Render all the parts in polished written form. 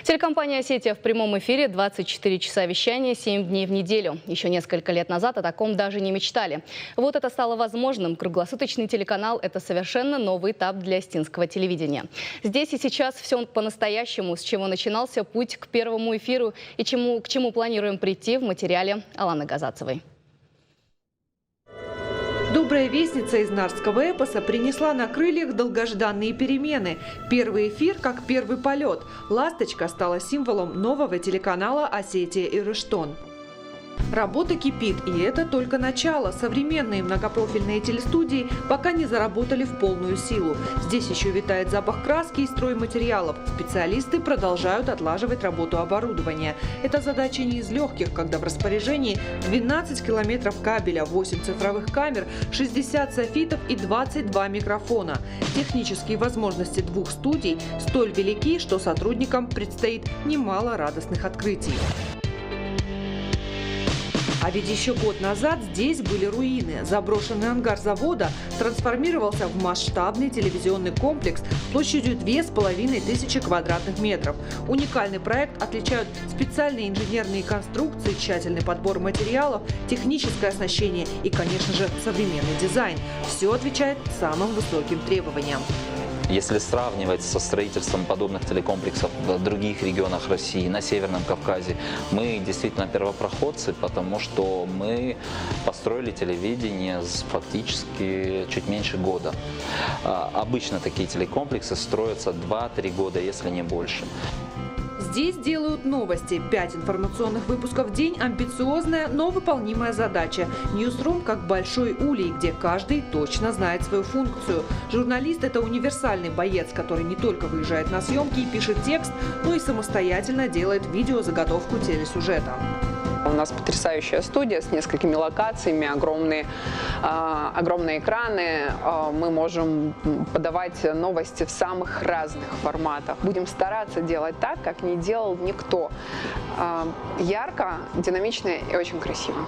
Телекомпания «Осетия» в прямом эфире 24 часа вещания, 7 дней в неделю. Еще несколько лет назад о таком даже не мечтали. Вот это стало возможным. Круглосуточный телеканал – это совершенно новый этап для остинского телевидения. Здесь и сейчас все по-настоящему, с чего начинался путь к первому эфиру и к чему планируем прийти в материале Аланы Газацевой. Добрая вестница из нарского эпоса принесла на крыльях долгожданные перемены. Первый эфир как первый полет. «Ласточка» стала символом нового телеканала «Осетия и Рыштон». Работа кипит, и это только начало. Современные многопрофильные телестудии пока не заработали в полную силу. Здесь еще витает запах краски и стройматериалов. Специалисты продолжают отлаживать работу оборудования. Это задача не из легких, когда в распоряжении 12 километров кабеля, 8 цифровых камер, 60 софитов и 22 микрофона. Технические возможности двух студий столь велики, что сотрудникам предстоит немало радостных открытий. А ведь еще год назад здесь были руины. Заброшенный ангар завода трансформировался в масштабный телевизионный комплекс площадью 2500 квадратных метров. Уникальный проект отличают специальные инженерные конструкции, тщательный подбор материалов, техническое оснащение и, конечно же, современный дизайн. Все отвечает самым высоким требованиям. Если сравнивать со строительством подобных телекомплексов в других регионах России, на Северном Кавказе, мы действительно первопроходцы, потому что мы построили телевидение фактически чуть меньше года. Обычно такие телекомплексы строятся 2-3 года, если не больше. Здесь делают новости. 5 информационных выпусков в день – амбициозная, но выполнимая задача. Ньюсрум как большой улей, где каждый точно знает свою функцию. Журналист – это универсальный боец, который не только выезжает на съемки и пишет текст, но и самостоятельно делает видеозаготовку телесюжета. У нас потрясающая студия с несколькими локациями, огромные экраны. Мы можем подавать новости в самых разных форматах. Будем стараться делать так, как не делал никто. Ярко, динамично и очень красиво.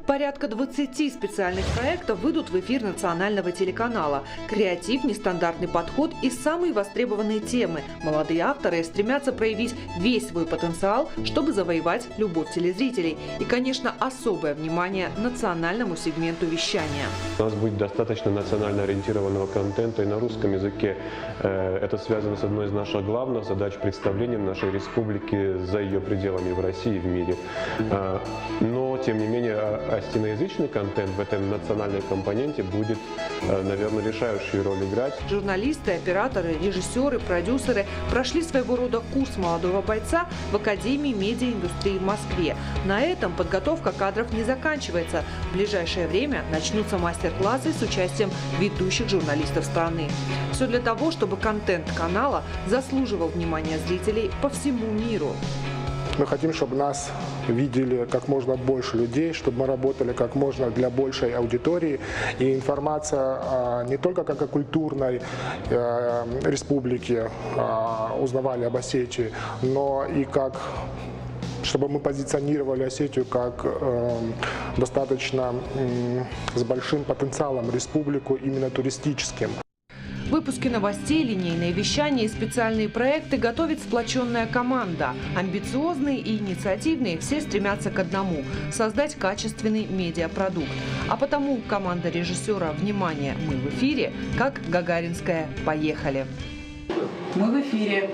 Порядка 20 специальных проектов выйдут в эфир национального телеканала. Креатив, нестандартный подход и самые востребованные темы. Молодые авторы стремятся проявить весь свой потенциал, чтобы завоевать любовь телезрителей. И, конечно, особое внимание национальному сегменту вещания. У нас будет достаточно национально ориентированного контента и на русском языке. Это связано с одной из наших главных задач представления нашей республики за ее пределами в России и в мире. Но, тем не менее, остиноязычный контент в этом национальной компоненте будет, наверное, решающую роль играть. Журналисты, операторы, режиссеры, продюсеры прошли своего рода курс молодого бойца в Академии медиаиндустрии в Москве. На этом подготовка кадров не заканчивается. В ближайшее время начнутся мастер-классы с участием ведущих журналистов страны. Все для того, чтобы контент канала заслуживал внимания зрителей по всему миру. Мы хотим, чтобы нас видели как можно больше людей, чтобы мы работали как можно для большей аудитории. И информация не только как о культурной республике узнавали об Осетии, но и как чтобы мы позиционировали Осетию как достаточно с большим потенциалом республику именно туристическим. Выпуски новостей, линейное вещание и специальные проекты готовит сплоченная команда. Амбициозные и инициативные все стремятся к одному – создать качественный медиапродукт. А потому команда режиссера «Внимание! Мы в эфире» как гагаринская «Поехали!». Мы в эфире.